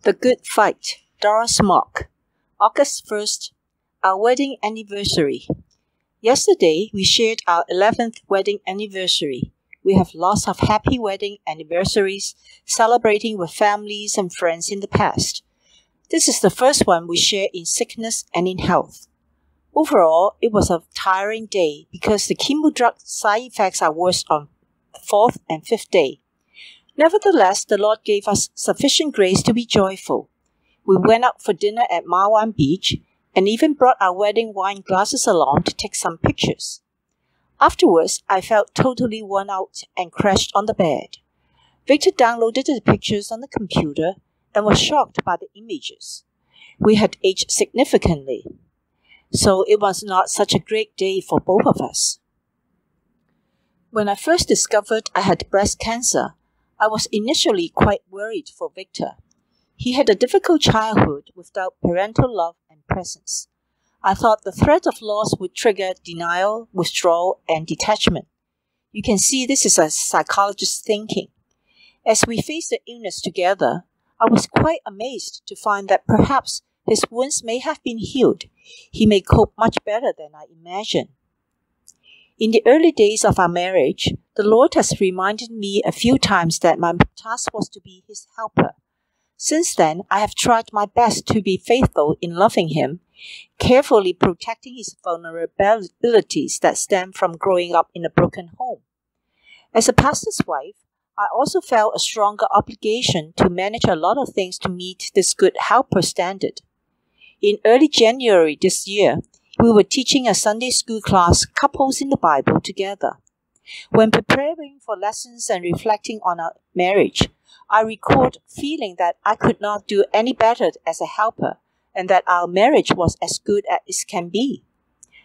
The Good Fight, Doris Mok. August 1st, our wedding anniversary. Yesterday, we shared our 11th wedding anniversary. We have lots of happy wedding anniversaries, celebrating with families and friends in the past. This is the first one we share in sickness and in health. Overall, it was a tiring day because the chemo drug side effects are worse on the 4th and 5th day. Nevertheless, the Lord gave us sufficient grace to be joyful. We went out for dinner at Marwan Beach and even brought our wedding wine glasses along to take some pictures. Afterwards, I felt totally worn out and crashed on the bed. Victor downloaded the pictures on the computer and was shocked by the images. We had aged significantly, so it was not such a great day for both of us. When I first discovered I had breast cancer, I was initially quite worried for Victor. He had a difficult childhood without parental love and presence. I thought the threat of loss would trigger denial, withdrawal, and detachment. You can see this is a psychologist's thinking. As we faced the illness together, I was quite amazed to find that perhaps his wounds may have been healed. He may cope much better than I imagined. In the early days of our marriage, the Lord has reminded me a few times that my task was to be His helper. Since then, I have tried my best to be faithful in loving Him, carefully protecting His vulnerabilities that stem from growing up in a broken home. As a pastor's wife, I also felt a stronger obligation to manage a lot of things to meet this good helper standard. In early January this year, we were teaching a Sunday school class, Couples in the Bible, together. When preparing for lessons and reflecting on our marriage, I recalled feeling that I could not do any better as a helper and that our marriage was as good as it can be.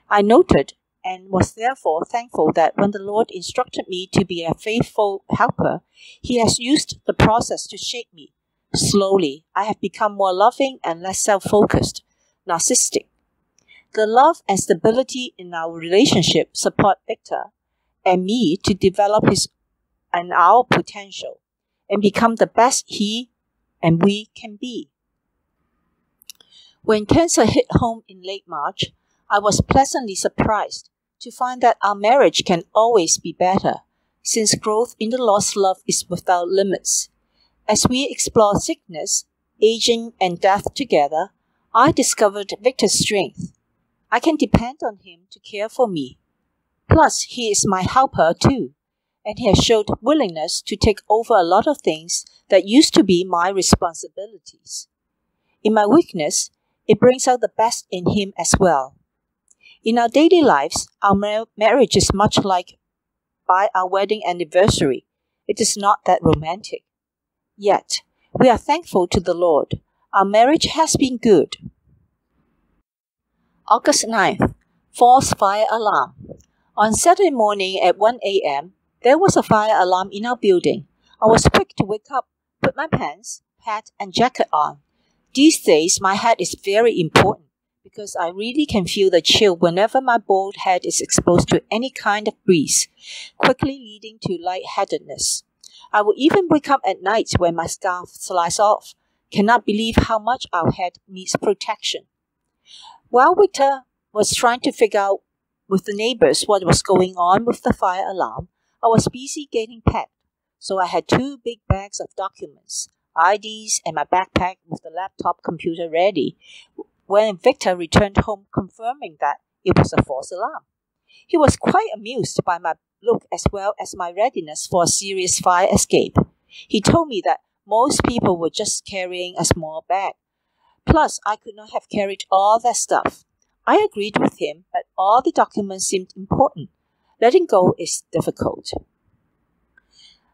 I noted and was therefore thankful that when the Lord instructed me to be a faithful helper, He has used the process to shape me. Slowly, I have become more loving and less self-focused, narcissistic. The love and stability in our relationship support Victor and me to develop his and our potential and become the best he and we can be. When cancer hit home in late March, I was pleasantly surprised to find that our marriage can always be better, since growth in the Lord's love is without limits. As we explore sickness, aging, and death together, I discovered Victor's strength. I can depend on him to care for me. Plus, he is my helper too, and he has showed willingness to take over a lot of things that used to be my responsibilities. In my weakness, it brings out the best in him as well. In our daily lives, our marriage is much like by our wedding anniversary. It is not that romantic. Yet, we are thankful to the Lord. Our marriage has been good. August 9th, false fire alarm. On Saturday morning at 1 a.m., there was a fire alarm in our building. I was quick to wake up, put my pants, hat, and jacket on. These days, my hat is very important because I really can feel the chill whenever my bald head is exposed to any kind of breeze, quickly leading to lightheadedness. I will even wake up at night when my scarf slides off. Cannot believe how much our head needs protection. While Victor was trying to figure out with the neighbors what was going on with the fire alarm, I was busy getting packed, so I had 2 big bags of documents, IDs, and my backpack with the laptop computer ready when Victor returned home confirming that it was a false alarm. He was quite amused by my look as well as my readiness for a serious fire escape. He told me that most people were just carrying a small bag. Plus, I could not have carried all that stuff. I agreed with him that all the documents seemed important. Letting go is difficult.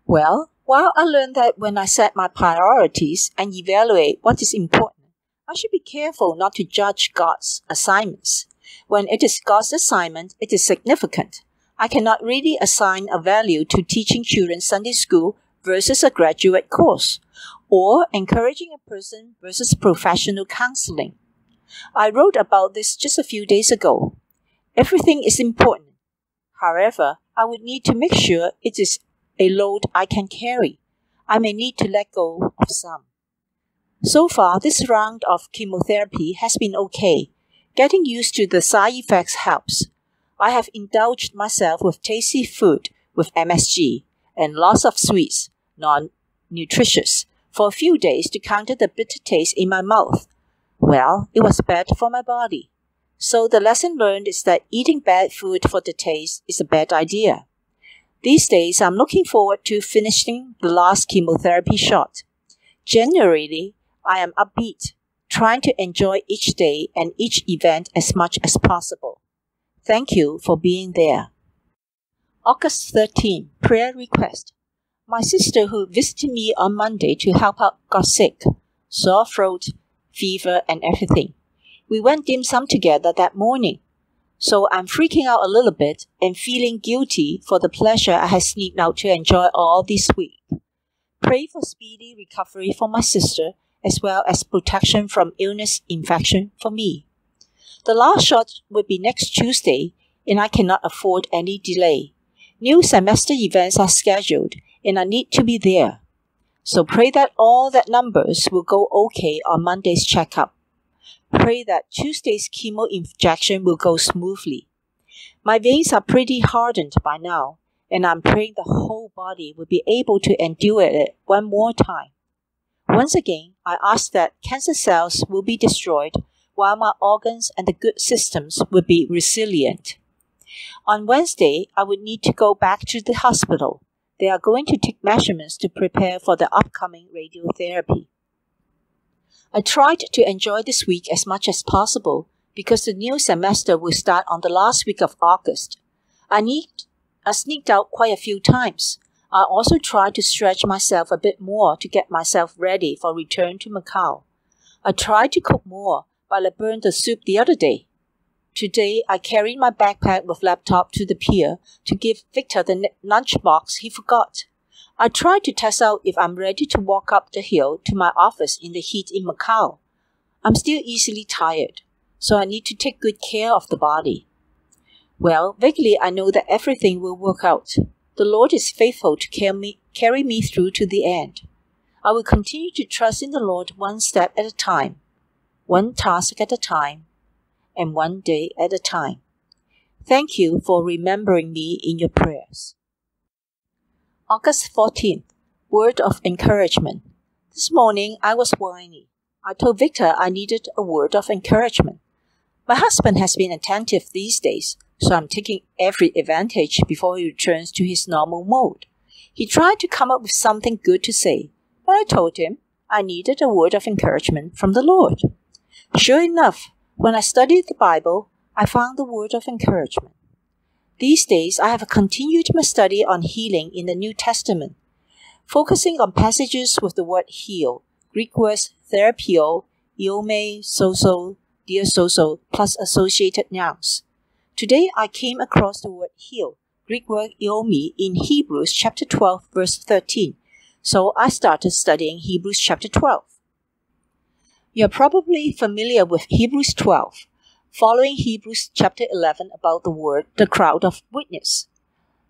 Well, while I learned that when I set my priorities and evaluate what is important, I should be careful not to judge God's assignments. When it is God's assignment, it is significant. I cannot really assign a value to teaching children Sunday school versus a graduate course, or encouraging a person versus professional counseling. I wrote about this just a few days ago. Everything is important. However, I would need to make sure it is a load I can carry. I may need to let go of some. So far, this round of chemotherapy has been okay. Getting used to the side effects helps. I have indulged myself with tasty food with MSG and lots of sweets, non-nutritious, for a few days to counter the bitter taste in my mouth. Well, it was bad for my body. So the lesson learned is that eating bad food for the taste is a bad idea. These days, I'm looking forward to finishing the last chemotherapy shot. Generally, I am upbeat, trying to enjoy each day and each event as much as possible. Thank you for being there. August 13, prayer request. My sister who visited me on Monday to help out got sick, sore throat, fever and everything. We went dim sum together that morning. So I'm freaking out a little bit and feeling guilty for the pleasure I had sneaked out to enjoy all this week. Pray for speedy recovery for my sister as well as protection from illness infection for me. The last shot will be next Tuesday and I cannot afford any delay. New semester events are scheduled and I need to be there. So pray that all that numbers will go okay on Monday's checkup. Pray that Tuesday's chemo injection will go smoothly. My veins are pretty hardened by now, and I'm praying the whole body will be able to endure it one more time. Once again, I ask that cancer cells will be destroyed while my organs and the good systems will be resilient. On Wednesday, I would need to go back to the hospital. They are going to take measurements to prepare for the upcoming radiotherapy. I tried to enjoy this week as much as possible because the new semester will start on the last week of August. I sneaked out quite a few times. I also tried to stretch myself a bit more to get myself ready for return to Macau. I tried to cook more, but I burned the soup the other day. Today, I carried my backpack with laptop to the pier to give Victor the lunchbox he forgot. I tried to test out if I'm ready to walk up the hill to my office in the heat in Macau. I'm still easily tired, so I need to take good care of the body. Well, vaguely I know that everything will work out. The Lord is faithful to carry me through to the end. I will continue to trust in the Lord one step at a time, one task at a time, and one day at a time. Thank you for remembering me in your prayers. August 14th, Word of Encouragement. This morning I was whiny. I told Victor I needed a word of encouragement. My husband has been attentive these days, so I'm taking every advantage before he returns to his normal mode. He tried to come up with something good to say, but I told him I needed a word of encouragement from the Lord. Sure enough, when I studied the Bible, I found the word of encouragement. These days, I have continued my study on healing in the New Testament, focusing on passages with the word heal, Greek words therapio, iome, sozo, diasozo, plus associated nouns. Today, I came across the word heal, Greek word iome, in Hebrews chapter 12, verse 13. So I started studying Hebrews chapter 12. You're probably familiar with Hebrews 12. Following Hebrews chapter 11 about the crowd of witness.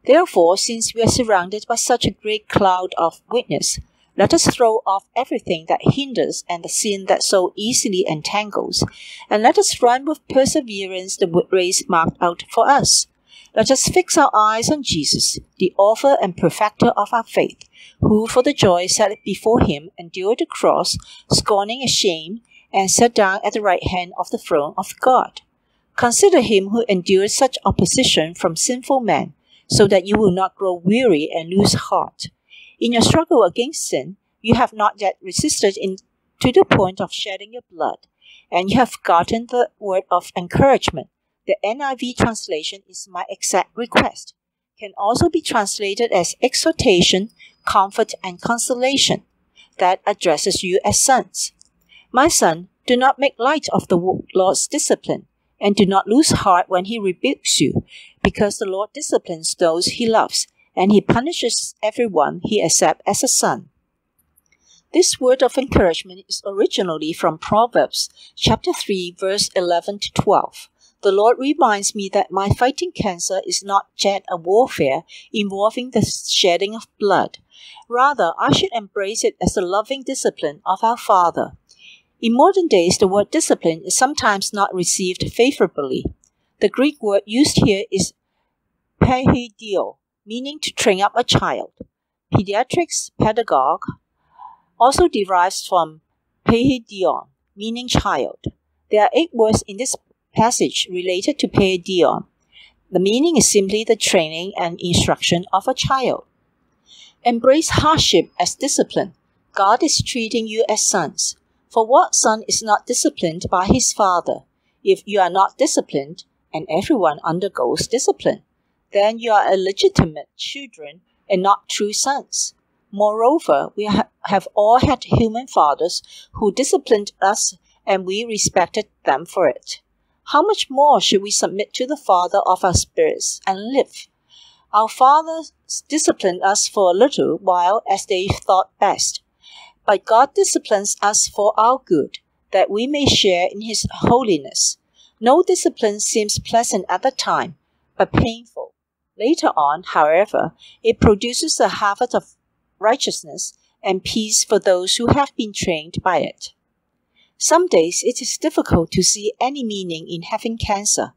Therefore, since we are surrounded by such a great cloud of witness, let us throw off everything that hinders and the sin that so easily entangles, and let us run with perseverance the race marked out for us. Let us fix our eyes on Jesus, the author and perfecter of our faith, who for the joy set before him endured the cross, scorning a shame, and sat down at the right hand of the throne of God. Consider him who endured such opposition from sinful men, so that you will not grow weary and lose heart. In your struggle against sin, you have not yet resisted to the point of shedding your blood, and you have gotten the word of encouragement. The NIV translation is my exact request. Can also be translated as exhortation, comfort, and consolation. That addresses you as sons. My son, do not make light of the Lord's discipline, and do not lose heart when he rebukes you, because the Lord disciplines those he loves, and he punishes everyone he accepts as a son. This word of encouragement is originally from Proverbs chapter 3, verse 11 to 12. The Lord reminds me that my fighting cancer is not yet a warfare involving the shedding of blood. Rather, I should embrace it as the loving discipline of our Father. In modern days, the word discipline is sometimes not received favorably. The Greek word used here is paideio, meaning to train up a child. Pediatrics pedagogue also derives from paideion, meaning child. There are 8 words in this passage related to paideion. The meaning is simply the training and instruction of a child. Embrace hardship as discipline. God is treating you as sons. For what son is not disciplined by his father? If you are not disciplined, and everyone undergoes discipline, then you are illegitimate children and not true sons. Moreover, we have all had human fathers who disciplined us, and we respected them for it. How much more should we submit to the Father of our spirits and live? Our fathers disciplined us for a little while as they thought best. But God disciplines us for our good, that we may share in His holiness. No discipline seems pleasant at the time, but painful. Later on, however, it produces a harvest of righteousness and peace for those who have been trained by it. Some days it is difficult to see any meaning in having cancer.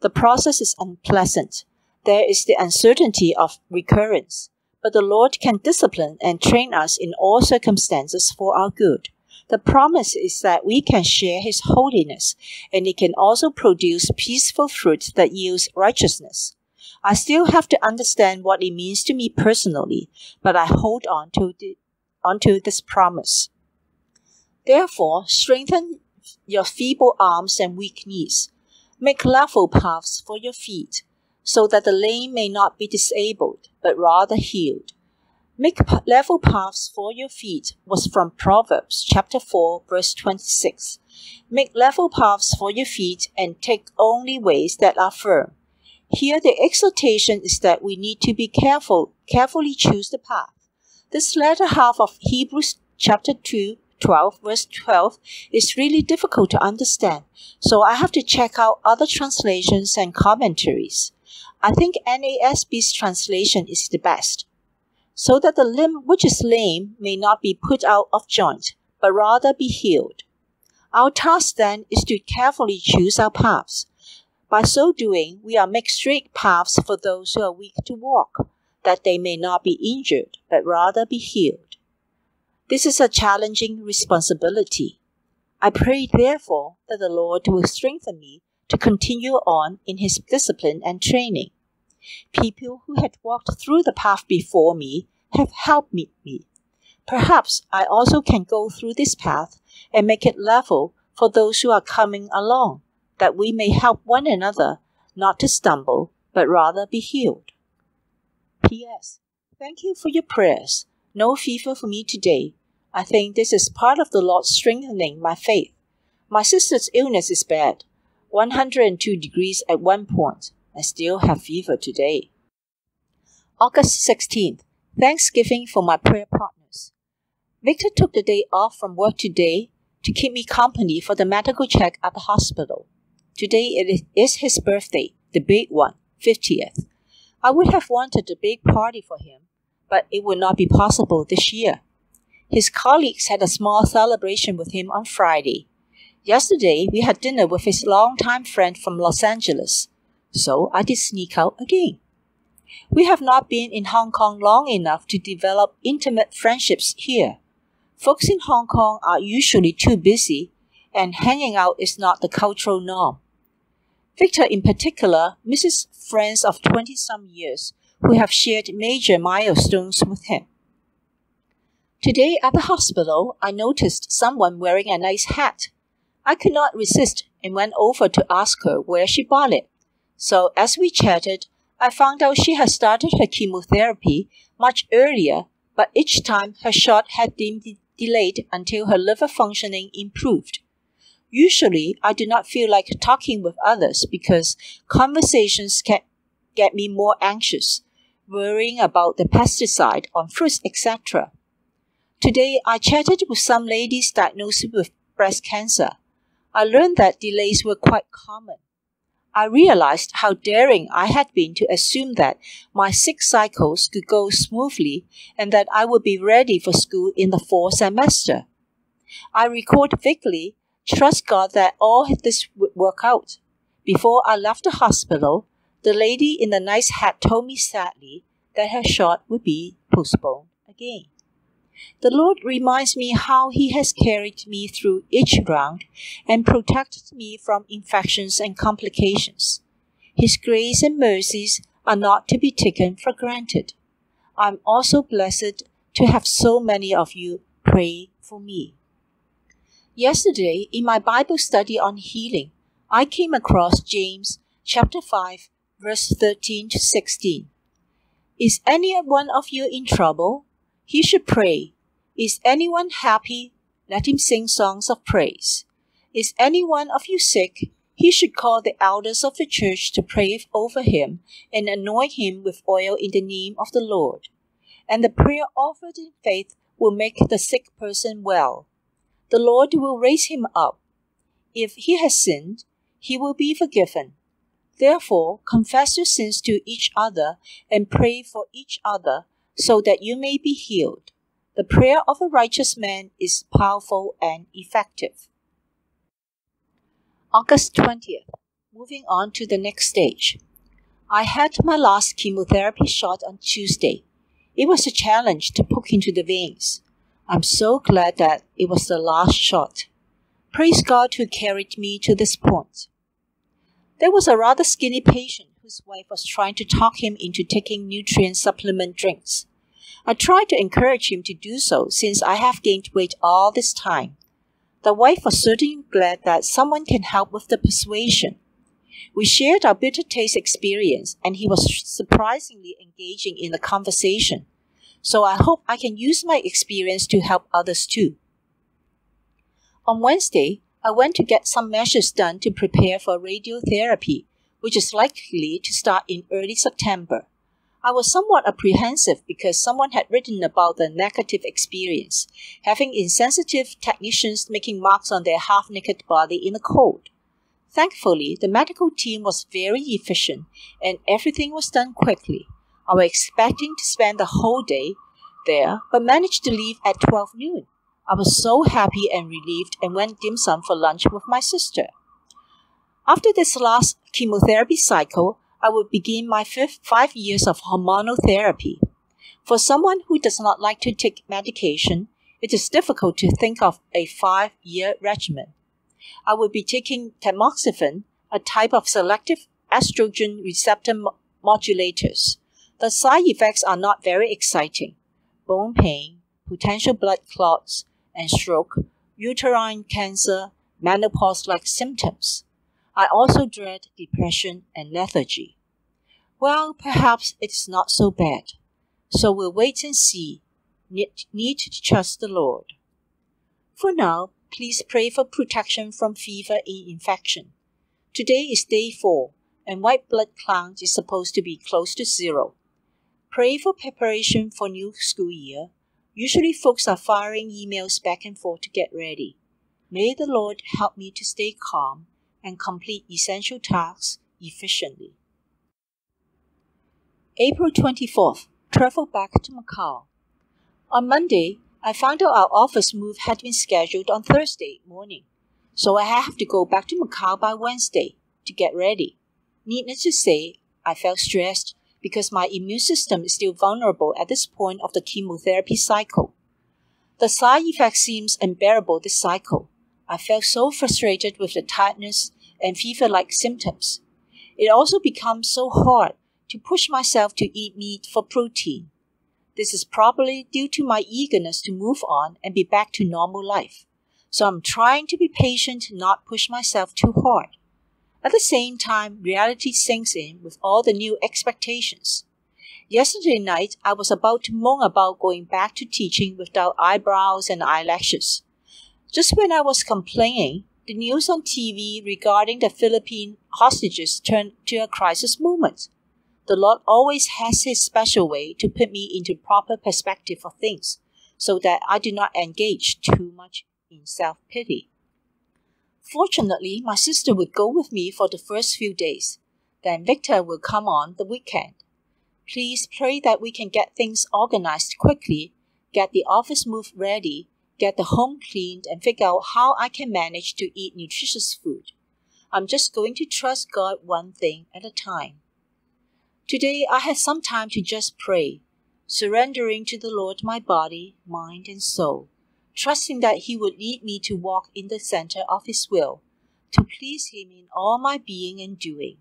The process is unpleasant. There is the uncertainty of recurrence. But the Lord can discipline and train us in all circumstances for our good. The promise is that we can share His holiness, and it can also produce peaceful fruit that yields righteousness. I still have to understand what it means to me personally, but I hold on to this promise. Therefore, strengthen your feeble arms and weak knees. Make level paths for your feet, so that the lame may not be disabled, but rather healed. Make level paths for your feet was from Proverbs chapter 4, verse 26. Make level paths for your feet and take only ways that are firm. Here the exhortation is that we need to be carefully choose the path. This latter half of Hebrews chapter 12, verse 12 is really difficult to understand, so I have to check out other translations and commentaries. I think NASB's translation is the best. So that the limb which is lame may not be put out of joint, but rather be healed. Our task then is to carefully choose our paths. By so doing, we are make straight paths for those who are weak to walk, that they may not be injured, but rather be healed. This is a challenging responsibility. I pray, therefore, that the Lord will strengthen me to continue on in His discipline and training. People who had walked through the path before me have helped me. Perhaps I also can go through this path and make it level for those who are coming along, that we may help one another not to stumble, but rather be healed. P.S. Thank you for your prayers. No fever for me today. I think this is part of the Lord strengthening my faith. My sister's illness is bad, 102 degrees at one point. I still have fever today. August 16th. Thanksgiving for my prayer partners. Victor took the day off from work today to keep me company for the medical check at the hospital. Today it is his birthday, the big one, 50th. I would have wanted a big party for him, but it would not be possible this year. His colleagues had a small celebration with him on Friday. Yesterday, we had dinner with his longtime friend from Los Angeles. So I did sneak out again. We have not been in Hong Kong long enough to develop intimate friendships here. Folks in Hong Kong are usually too busy, and hanging out is not the cultural norm. Victor in particular misses friends of 20-some years who have shared major milestones with him. Today at the hospital, I noticed someone wearing a nice hat. I could not resist and went over to ask her where she bought it. So as we chatted, I found out she had started her chemotherapy much earlier, but each time her shot had been delayed until her liver functioning improved. Usually, I do not feel like talking with others because conversations can get me more anxious, worrying about the pesticide on fruits, etc. Today, I chatted with some ladies diagnosed with breast cancer. I learned that delays were quite common. I realized how daring I had been to assume that my 6 cycles could go smoothly and that I would be ready for school in the fall semester. I recalled vaguely, trust God that all this would work out. Before I left the hospital, the lady in the nice hat told me sadly that her shot would be postponed again. The Lord reminds me how He has carried me through each round and protected me from infections and complications. His grace and mercies are not to be taken for granted. I'm also blessed to have so many of you pray for me. Yesterday, in my Bible study on healing, I came across James chapter 5, verse 13 to 16. Is any one of you in trouble? He should pray. Is anyone happy? Let him sing songs of praise. Is any one of you sick? He should call the elders of the church to pray over him and anoint him with oil in the name of the Lord. And the prayer offered in faith will make the sick person well. The Lord will raise him up. If he has sinned, he will be forgiven. Therefore, confess your sins to each other and pray for each other so that you may be healed. The prayer of a righteous man is powerful and effective. August 20th. Moving on to the next stage. I had my last chemotherapy shot on Tuesday. It was a challenge to poke into the veins. I'm so glad that it was the last shot. Praise God who carried me to this point. There was a rather skinny patient whose wife was trying to talk him into taking nutrient supplement drinks. I tried to encourage him to do so since I have gained weight all this time. The wife was certainly glad that someone can help with the persuasion. We shared our bitter taste experience and he was surprisingly engaging in the conversation. So I hope I can use my experience to help others too. On Wednesday, I went to get some measures done to prepare for radiotherapy, which is likely to start in early September. I was somewhat apprehensive because someone had written about the negative experience, having insensitive technicians making marks on their half-naked body in the cold. Thankfully, the medical team was very efficient and everything was done quickly. I was expecting to spend the whole day there, but managed to leave at 12 noon. I was so happy and relieved and went dim sum for lunch with my sister. After this last chemotherapy cycle, I would begin my 5 years of hormonal therapy. For someone who does not like to take medication, it is difficult to think of a 5-year regimen. I will be taking tamoxifen, a type of selective estrogen receptor modulators. The side effects are not very exciting. Bone pain, potential blood clots, and stroke, uterine cancer, menopause-like symptoms. I also dread depression and lethargy. Well, perhaps it's not so bad. So we'll wait and see. Need to trust the Lord. For now, please pray for protection from fever and infection. Today is day 4, and white blood count is supposed to be close to 0. Pray for preparation for new school year. Usually folks are firing emails back and forth to get ready. May the Lord help me to stay calm and complete essential tasks efficiently. April 24th. Travel back to Macau. On Monday, I found out our office move had been scheduled on Thursday morning, so I have to go back to Macau by Wednesday to get ready. Needless to say, I felt stressed because my immune system is still vulnerable at this point of the chemotherapy cycle. The side effect seems unbearable this cycle. I felt so frustrated with the tiredness and fever-like symptoms. It also becomes so hard to push myself to eat meat for protein. This is probably due to my eagerness to move on and be back to normal life. So I'm trying to be patient and not push myself too hard. At the same time, reality sinks in with all the new expectations. Yesterday night, I was about to moan about going back to teaching without eyebrows and eyelashes. Just when I was complaining, the news on TV regarding the Philippine hostages turned to a crisis moment. The Lord always has His special way to put me into proper perspective of things, so that I do not engage too much in self-pity. Fortunately, my sister would go with me for the first few days. Then Victor will come on the weekend. Please pray that we can get things organized quickly, get the office move ready, get the home cleaned, and figure out how I can manage to eat nutritious food. I'm just going to trust God one thing at a time. Today, I had some time to just pray, surrendering to the Lord my body, mind, and soul, trusting that He would lead me to walk in the center of His will, to please Him in all my being and doing.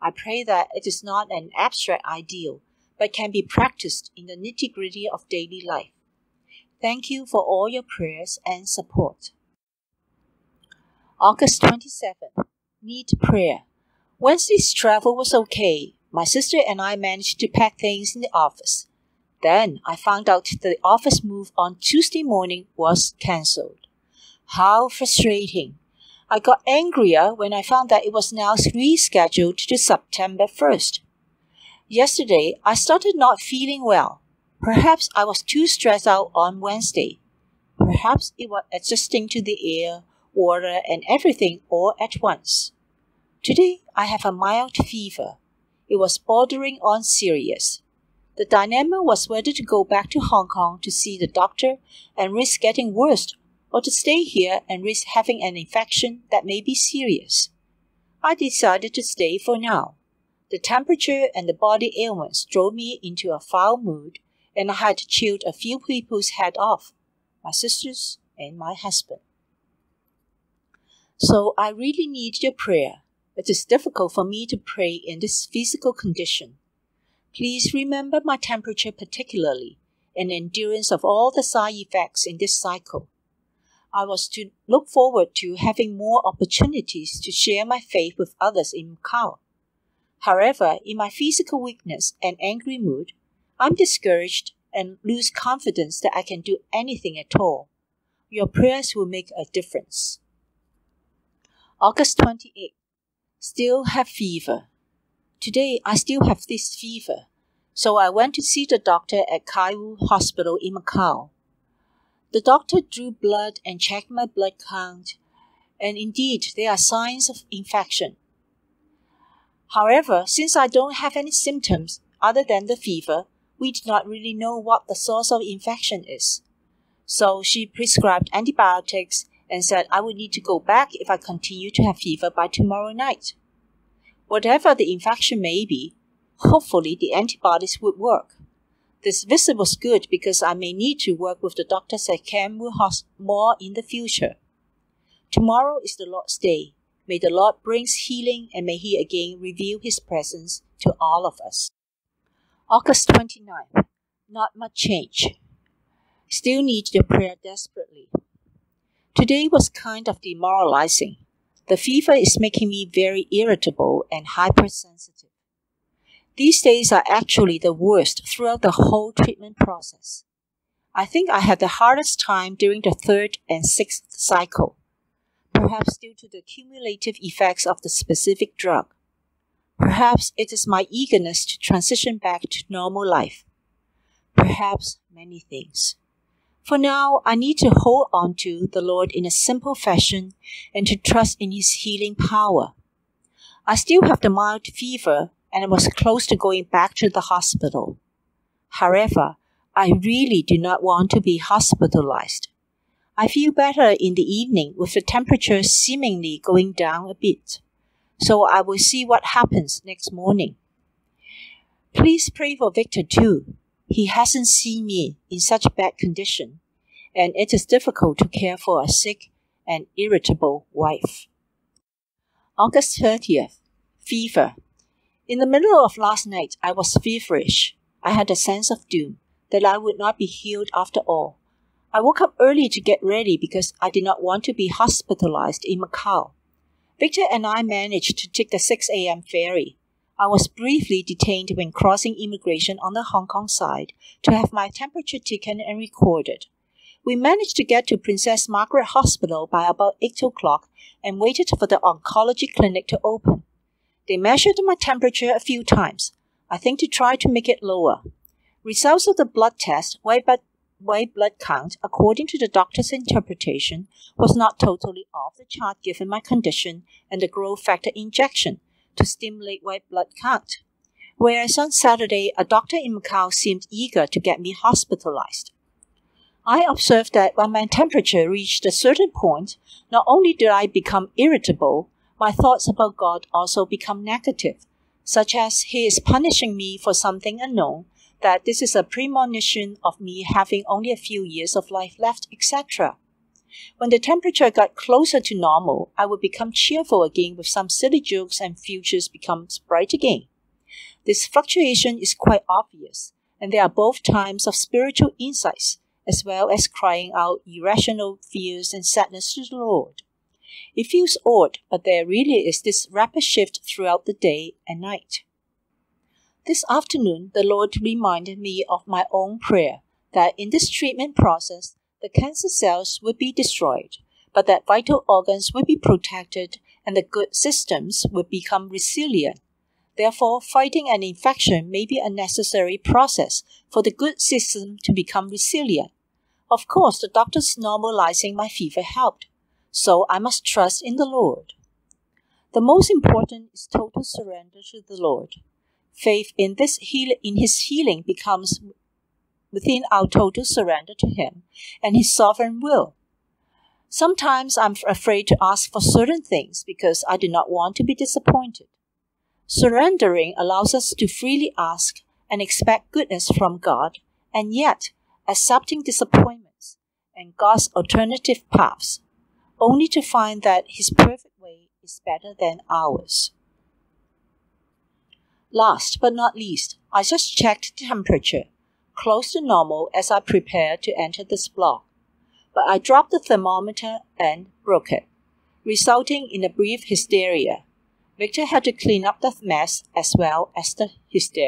I pray that it is not an abstract ideal, but can be practiced in the nitty-gritty of daily life. Thank you for all your prayers and support. August 27th. Need prayer. Wednesday's travel was okay. My sister and I managed to pack things in the office. Then I found out the office move on Tuesday morning was cancelled. How frustrating. I got angrier when I found that it was now rescheduled to September 1st. Yesterday, I started not feeling well. Perhaps I was too stressed out on Wednesday. Perhaps it was adjusting to the air, water, and everything all at once. Today, I have a mild fever. It was bordering on serious. The dilemma was whether to go back to Hong Kong to see the doctor and risk getting worse, or to stay here and risk having an infection that may be serious. I decided to stay for now. The temperature and the body ailments drove me into a foul mood, and I had chilled a few people's head off, my sisters and my husband. So I really need your prayer. It is difficult for me to pray in this physical condition. Please remember my temperature particularly, and endurance of all the side effects in this cycle. I was to look forward to having more opportunities to share my faith with others in Macau. However, in my physical weakness and angry mood, I'm discouraged and lose confidence that I can do anything at all. Your prayers will make a difference. August 28th. Still have fever. Today, I still have this fever, so I went to see the doctor at Kai Wu Hospital in Macau. The doctor drew blood and checked my blood count, and indeed, there are signs of infection. However, since I don't have any symptoms other than the fever, we do not really know what the source of infection is. So she prescribed antibiotics and said I would need to go back if I continue to have fever by tomorrow night. Whatever the infection may be, hopefully the antibodies would work. This visit was good because I may need to work with the doctors at Kai Wu more in the future. Tomorrow is the Lord's Day. May the Lord bring healing, and may He again reveal His presence to all of us. August 29th. Not much change. Still need your prayer desperately. Today was kind of demoralizing. The fever is making me very irritable and hypersensitive. These days are actually the worst throughout the whole treatment process. I think I had the hardest time during the 3rd and 6th cycle, perhaps due to the cumulative effects of the specific drug. Perhaps it is my eagerness to transition back to normal life. Perhaps many things. For now, I need to hold on to the Lord in a simple fashion and to trust in His healing power. I still have the mild fever and I was close to going back to the hospital. However, I really do not want to be hospitalized. I feel better in the evening with the temperature seemingly going down a bit. So I will see what happens next morning. Please pray for Victor too. He hasn't seen me in such bad condition, and it is difficult to care for a sick and irritable wife. August 30th. Fever. In the middle of last night, I was feverish. I had a sense of doom, that I would not be healed after all. I woke up early to get ready because I did not want to be hospitalized in Macau. Victor and I managed to take the 6 a.m. ferry. I was briefly detained when crossing immigration on the Hong Kong side to have my temperature taken and recorded. We managed to get to Princess Margaret Hospital by about 8 o'clock and waited for the oncology clinic to open. They measured my temperature a few times, I think to try to make it lower. Results of the blood test, white blood count, according to the doctor's interpretation, was not totally off the chart given my condition and the growth factor injection to stimulate white blood count. Whereas on Saturday, a doctor in Macau seemed eager to get me hospitalized. I observed that when my temperature reached a certain point, not only did I become irritable, my thoughts about God also become negative, such as He is punishing me for something unknown, that this is a premonition of me having only a few years of life left, etc. When the temperature got closer to normal, I would become cheerful again with some silly jokes and futures becomes bright again. This fluctuation is quite obvious, and there are both times of spiritual insights, as well as crying out irrational fears and sadness to the Lord. It feels odd, but there really is this rapid shift throughout the day and night. This afternoon, the Lord reminded me of my own prayer, that in this treatment process, the cancer cells would be destroyed, but that vital organs would be protected and the good systems would become resilient. Therefore, fighting an infection may be a necessary process for the good system to become resilient. Of course, the doctors normalizing my fever helped, so I must trust in the Lord. The most important is total surrender to the Lord. Faith in His healing becomes within our total surrender to Him and His sovereign will. Sometimes I'm afraid to ask for certain things because I do not want to be disappointed. Surrendering allows us to freely ask and expect goodness from God, and yet accepting disappointments and God's alternative paths, only to find that His perfect way is better than ours. Last but not least, I just checked the temperature, close to normal as I prepared to enter this block, but I dropped the thermometer and broke it, resulting in a brief hysteria. Victor had to clean up the mess as well as the hysteria.